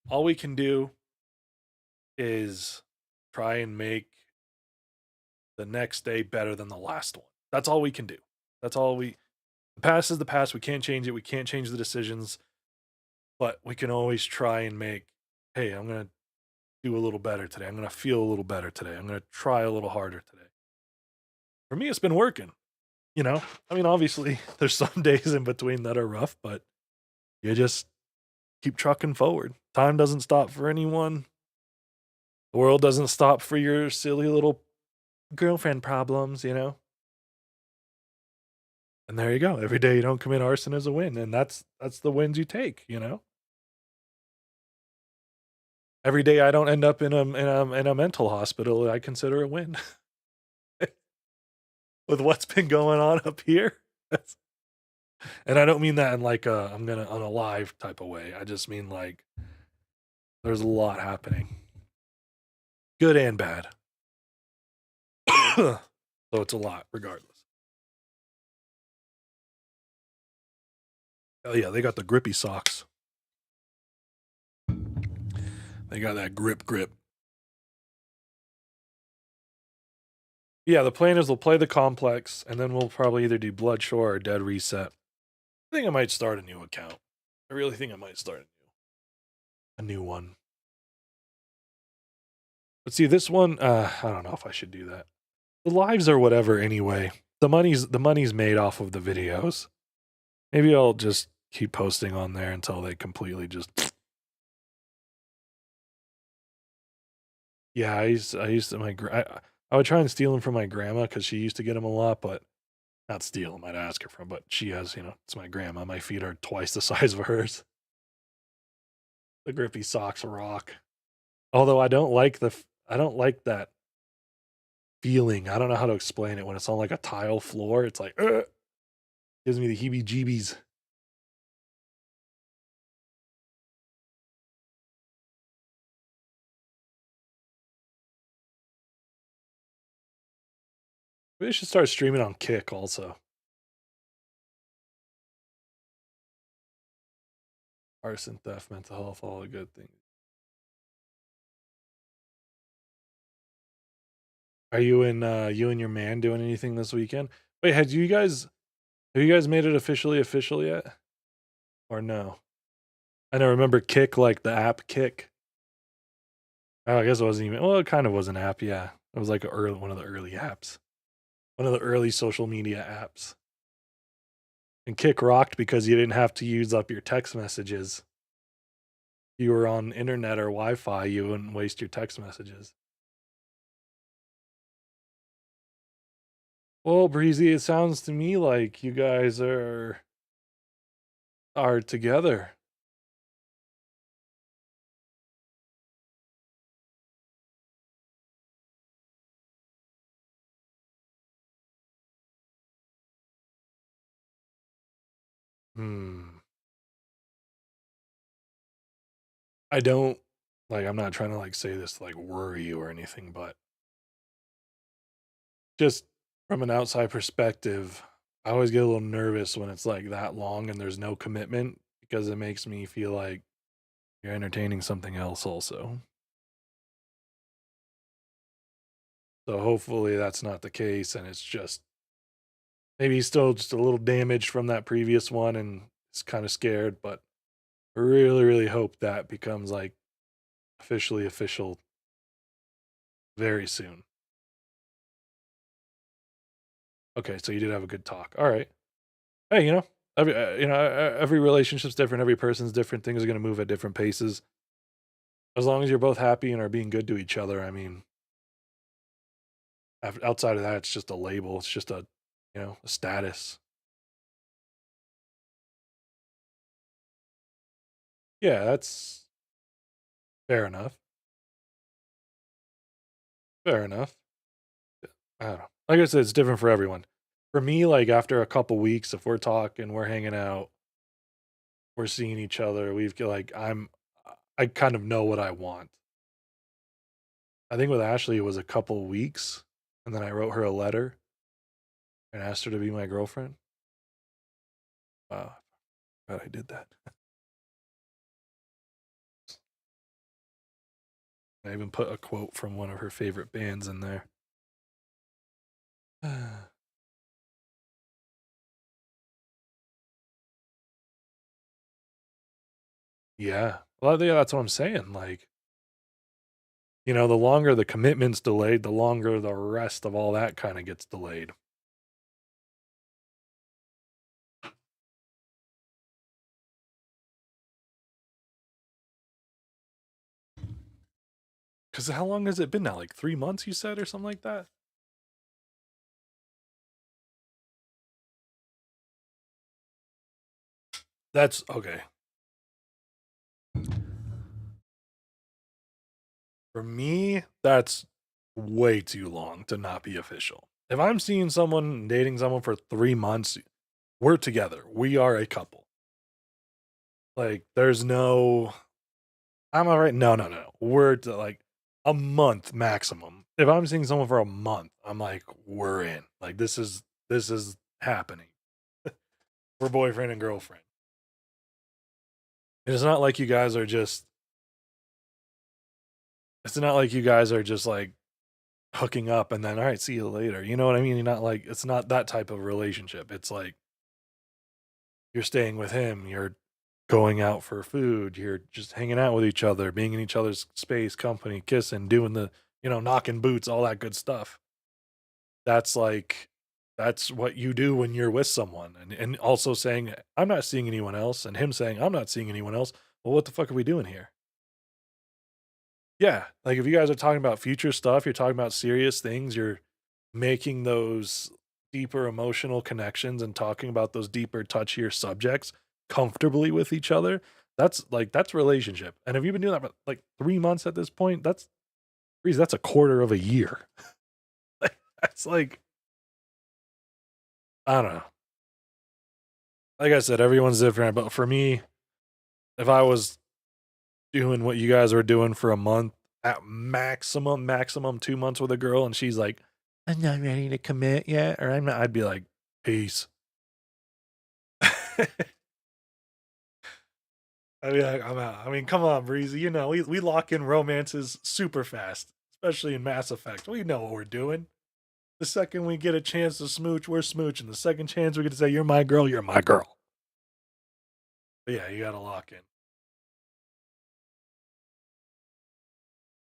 all we can do is try and make the next day better than the last one. That's all we can do. That's all the past is the past. We can't change it. We can't change the decisions, but we can always try and make, hey, I'm going to do a little better today. I'm going to feel a little better today. I'm going to try a little harder today. For me, it's been working. I mean, obviously, there's some days in between that are rough, but you just keep trucking forward. Time doesn't stop for anyone. The world doesn't stop for your silly little girlfriend problems, And there you go. Every day you don't commit arson is a win, and that's the wins you take, Every day I don't end up in a mental hospital, I consider a win. With what's been going on up here. And I don't mean that in like I'm gonna unalive type of way. I just mean like there's a lot happening. Good and bad. So it's a lot, regardless. Oh yeah, they got the grippy socks. They got that grip. Yeah, the plan is we'll play the complex, and then we'll probably either do Bloodshore or Dead Reset. I think I might start a new account. I really think I might start a new one. But see, this one, I don't know if I should do that. The lives are whatever anyway. The money's made off of the videos. Maybe I'll just keep posting on there until they completely just. Yeah, I used to I would try and steal them from my grandma because she used to get them a lot, but not steal them. I'd ask her for them, but she has, it's my grandma. My feet are twice the size of hers. The grippy socks rock. Although I don't like that feeling. I don't know how to explain it when it's on like a tile floor. It's like, gives me the heebie-jeebies. We should start streaming on Kick also. Arson, theft, mental health, all the good things. Are you and your man doing anything this weekend? Wait, have you guys made it official yet? Or no? I know, remember Kick, like the app Kick? Oh, I guess it wasn't even, well, it kind of was an app, yeah. It was like one of the early apps. One of the early social media apps. And Kick rocked because you didn't have to use up your text messages. You were on internet or Wi-Fi, you wouldn't waste your text messages. Well, Breezy, it sounds to me like you guys are together. I don't I'm not trying to say this to worry you or anything, but just from an outside perspective, I always get a little nervous when it's like that long and there's no commitment because it makes me feel like you're entertaining something else also. So hopefully that's not the case and it's just maybe he's still just a little damaged from that previous one and is kind of scared, but I really, really hope that becomes officially official very soon. Okay, so you did have a good talk. All right. Hey, every relationship's different. Every person's different. Things are going to move at different paces. As long as you're both happy and are being good to each other, I mean, outside of that, it's just a label. It's just a status. Yeah, that's fair enough. Fair enough. I don't know. Like I said, it's different for everyone. For me, after a couple weeks, if we're talking, we're hanging out, we're seeing each other. I kind of know what I want. I think with Ashley, it was a couple weeks, and then I wrote her a letter and asked her to be my girlfriend. Wow, God, I did that. I even put a quote from one of her favorite bands in there. Yeah. Well, yeah, that's what I'm saying. Like, the longer the commitment's delayed, the longer the rest of all that kind of gets delayed. Because how long has it been now? Like 3 months, you said, or something like that? That's okay. For me, that's way too long to not be official. If I'm seeing someone dating someone for 3 months, we're together. We are a couple. Like, there's no, I'm all right. No, no, no. We're to like a month maximum. If I'm seeing someone for a month, I'm like, we're in. Like, this is happening. We're boyfriend and girlfriend. And it's not like you guys are just. It's not like you guys are just like hooking up and then all right, see you later. You know what I mean? You're not like it's not that type of relationship. It's like you're staying with him, you're going out for food, you're just hanging out with each other, being in each other's space, company, kissing, doing the, knocking boots, all that good stuff. That's like that's what you do when you're with someone. And also saying, I'm not seeing anyone else, and him saying, I'm not seeing anyone else. Well, what the fuck are we doing here? Yeah. Like if you guys are talking about future stuff, you're talking about serious things, you're making those deeper emotional connections and talking about those deeper, touchier subjects comfortably with each other. That's relationship. And if you've been doing that for like 3 months at this point, that's a quarter of a year. That's like, I don't know. Like I said, everyone's different, but for me, if I was doing what you guys are doing for a month, at maximum 2 months with a girl, and she's like, I'm not ready to commit yet, or I'd be like, peace. I mean, I'm out. I mean, come on, Breezy. We lock in romances super fast, especially in Mass Effect. We know what we're doing. The second we get a chance to smooch, we're smooching. The second chance we get to say, you're my girl, you're my girl. But yeah, you got to lock in.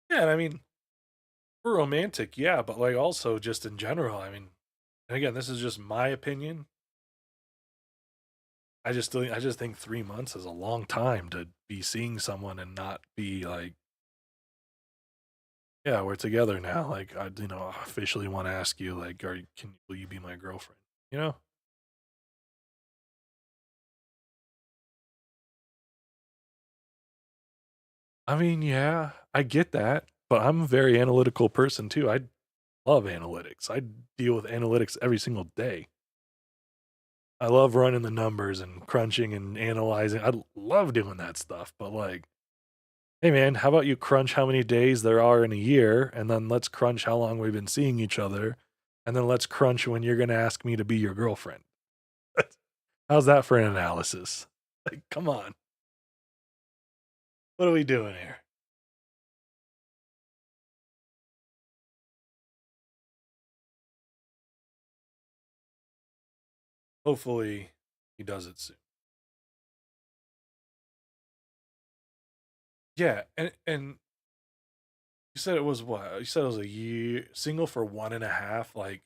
Yeah, and I mean, we're romantic, yeah, but like also just in general, I mean, and again, this is just my opinion. I just think 3 months is a long time to be seeing someone and not be like, yeah, we're together now. Like I, officially want to ask you, like, will you be my girlfriend? You know? I mean, yeah, I get that, but I'm a very analytical person too. I love analytics. I deal with analytics every single day. I love running the numbers and crunching and analyzing. I love doing that stuff, but like, hey man, how about you crunch how many days there are in a year, and then let's crunch how long we've been seeing each other, and then let's crunch when you're gonna ask me to be your girlfriend. How's that for an analysis? Like, come on. What are we doing here? Hopefully he does it soon. Yeah, and you said it was what? You said it was a year single for 1.5. Like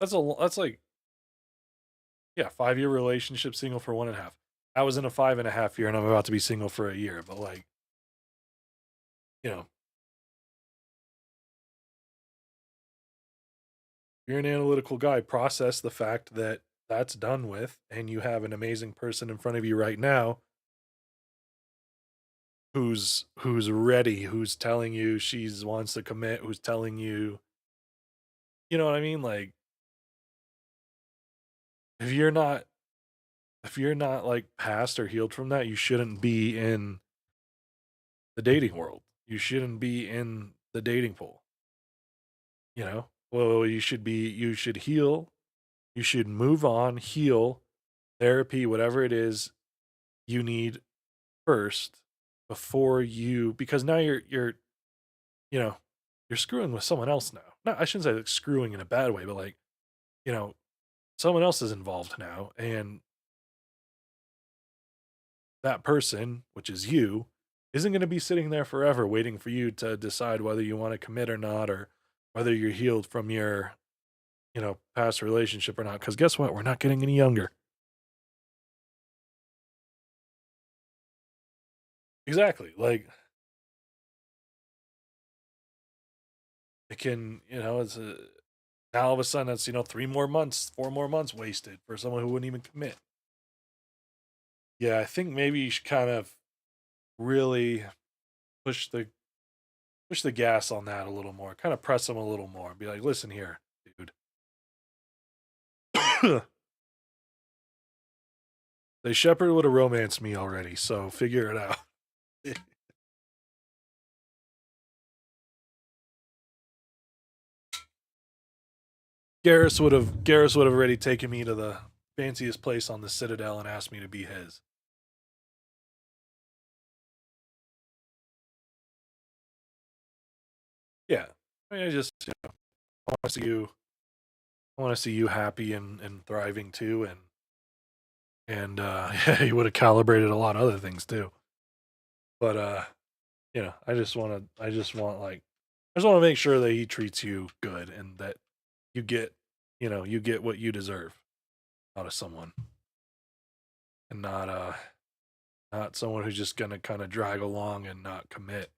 that's like, yeah, 5-year relationship, single for 1.5. I was in a 5.5 year, and I'm about to be single for a year. But like, you know, you're an analytical guy. Process the fact that that's done with, and you have an amazing person in front of you right now who's ready, who's telling you she's wants to commit, who's telling you, you know what I mean? Like if you're not if you're not like past or healed from that, you shouldn't be in the dating world. You shouldn't be in the dating pool, you know? Well, you should heal, you should move on, heal, therapy, whatever it is you need first before you because now you're you know, you're screwing with someone else now. No, I shouldn't say like screwing in a bad way, but like, you know, someone else is involved now and that person, which is you, isn't going to be sitting there forever waiting for you to decide whether you want to commit or not or whether you're healed from your, past relationship or not cuz guess what? We're not getting any younger. Exactly. Like it can, it's now all of a sudden it's, 3 more months, 4 more months wasted for someone who wouldn't even commit. Yeah, I think maybe you should kind of really push the push the gas on that a little more. Kind of press them a little more. Be like, listen here, dude. They Shepherd would have romanced me already, so figure it out. Garrus would have already taken me to the fanciest place on the Citadel and asked me to be his. Yeah. I mean, I just I want to see you happy and thriving too and yeah, he would have calibrated a lot of other things too. But I just want to make sure that he treats you good and that you get, you get what you deserve out of someone and not someone who's just going to kind of drag along and not commit.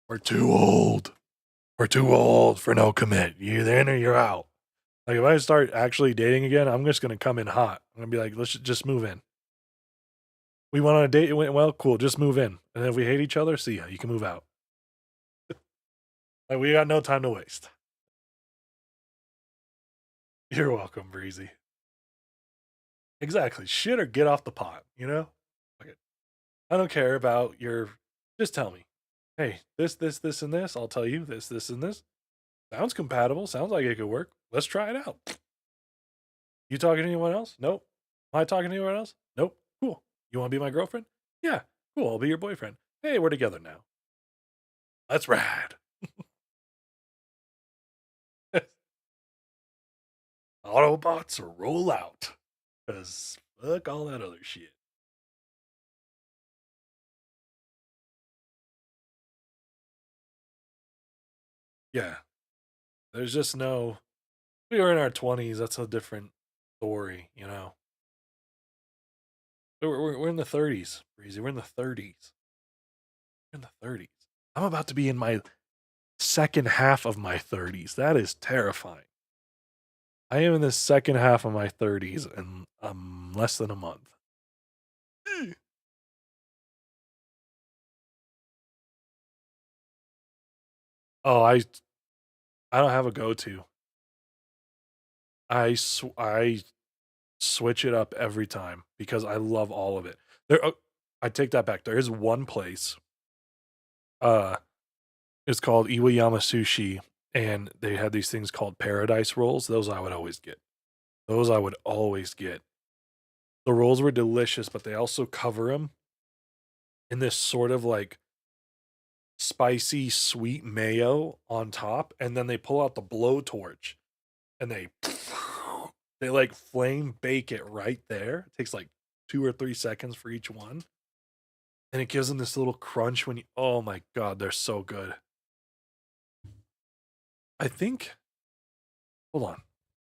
We're too old. We're too old for no commit. You're in or you're out. Like if I start actually dating again, I'm just going to come in hot. I'm going to be like, let's just move in. We went on a date. It went well. Cool. Just move in. And if we hate each other, see ya. You can move out. Like we got no time to waste. You're welcome, Breezy. Exactly. Shit or get off the pot, Okay. I don't care about your just tell me. Hey, this, and this. I'll tell you this, and this. Sounds compatible. Sounds like it could work. Let's try it out. You talking to anyone else? Nope. Am I talking to anyone else? Nope. Cool. You want to be my girlfriend? Yeah. Cool. I'll be your boyfriend. Hey, we're together now. That's rad. Autobots roll out. Because fuck all that other shit. Yeah. There's just no. We were in our 20s. That's a different story. We're in the 30s, Breezy. We're in the 30s. We're in the 30s. I'm about to be in my second half of my 30s. That is terrifying. I am in the second half of my 30s in less than a month. Oh, I don't have a go-to. I switch it up every time because I love all of it. I take that back. There is one place. Uh, it's called Iwayama Sushi, and they had these things called paradise rolls. Those I would always get. Those I would always get. The rolls were delicious, but they also cover them in this sort of like spicy sweet mayo on top, and then they pull out the blowtorch and they like flame bake it right there. It takes like 2 or 3 seconds for each one. And it gives them this little crunch when you oh my god, they're so good. I think hold on.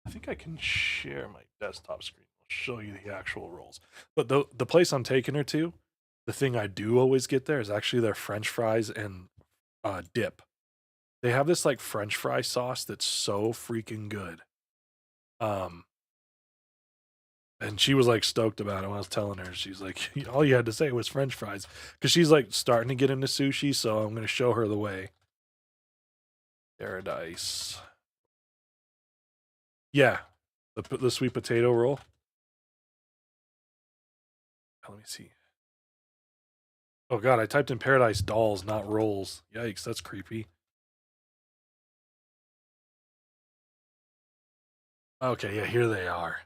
I think I can share my desktop screen. I'll show you the actual rolls. But the place I'm taking her to, the thing I do always get there is actually their French fries and dip. They have this like French fry sauce that's so freaking good. Um, And she was like stoked about it when I was telling her. She's like, all you had to say was French fries. Because she's like starting to get into sushi, so I'm going to show her the way. Paradise. Yeah, the sweet potato roll. Let me see. Oh god, I typed in paradise dolls, not rolls. Yikes, that's creepy. Okay, yeah, here they are.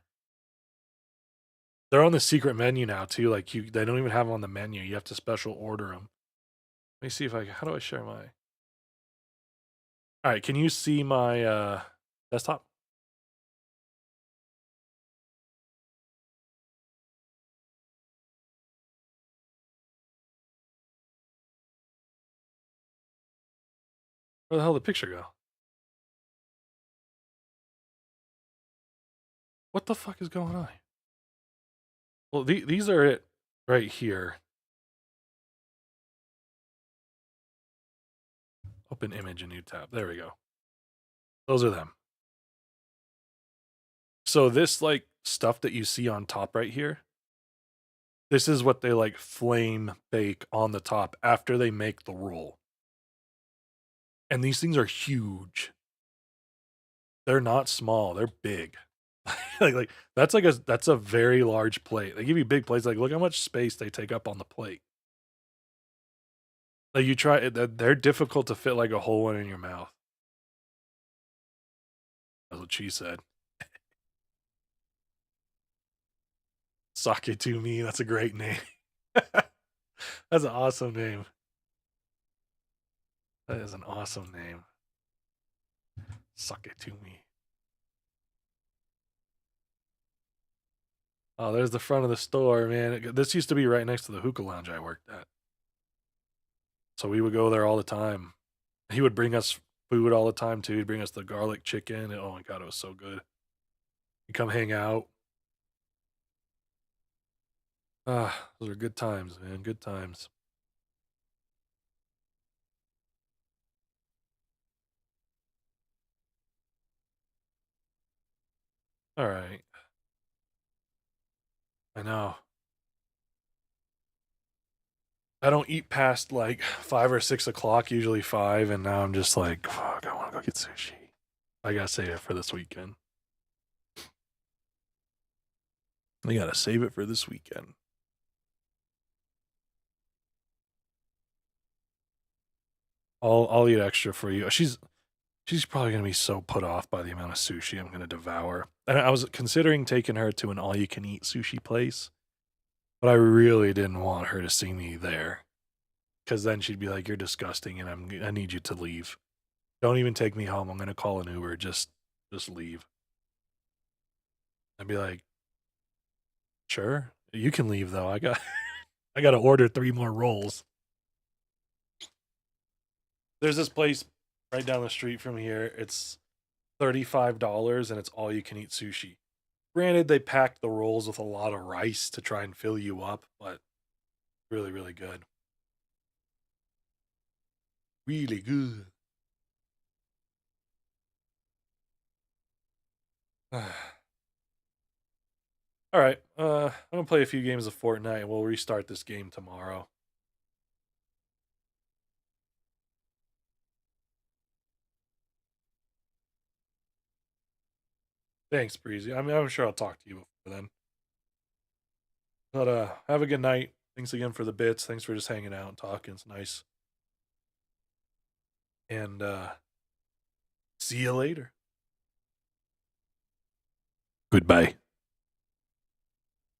They're on the secret menu now too. Like they don't even have them on the menu. You have to special order them. Let me see if how do I share my? All right, can you see my desktop? Where the hell did the picture go? What the fuck is going on? Well, these are it right here. Open image, a new tab. There we go. Those are them. So this like stuff that you see on top right here, this is what they like flame bake on the top after they make the roll. And these things are huge. They're not small, they're big. like that's that's a very large plate. They give you big plates, like look how much space they take up on the plate. Like you try they're difficult to fit like a whole one in your mouth. That's what she said. Sake to me, that's a great name. That's an awesome name. That is an awesome name. Sake to me. Oh, there's the front of the store, man. This used to be right next to the hookah lounge I worked at. So we would go there all the time. He would bring us food all the time too. He'd bring us the garlic chicken. Oh my god, it was so good. You come hang out. Ah, those are good times, man. Good times. All right. I know. I don't eat past like 5 or 6 o'clock, usually 5, and now I'm just like, fuck, I want to go get sushi. I gotta save it for this weekend. I gotta save it for this weekend. I'll eat extra for you. She's probably gonna be so put off by the amount of sushi I'm gonna devour. And I was considering taking her to an all-you-can-eat sushi place, but I really didn't want her to see me there, because then she'd be like, "You're disgusting," and I need you to leave. Don't even take me home. I'm gonna call an Uber. Just leave. I'd be like, "Sure, you can leave though. I got to order 3 more rolls." There's this place right down the street from here. It's $35 and it's all you can eat sushi. Granted, they packed the rolls with a lot of rice to try and fill you up, but really, really good. Really good. All right, I'm gonna play a few games of Fortnite and we'll restart this game tomorrow. Thanks, Breezy. I mean, I'm sure I'll talk to you before then. But have a good night. Thanks again for the bits. Thanks for just hanging out and talking. It's nice. And see you later. Goodbye.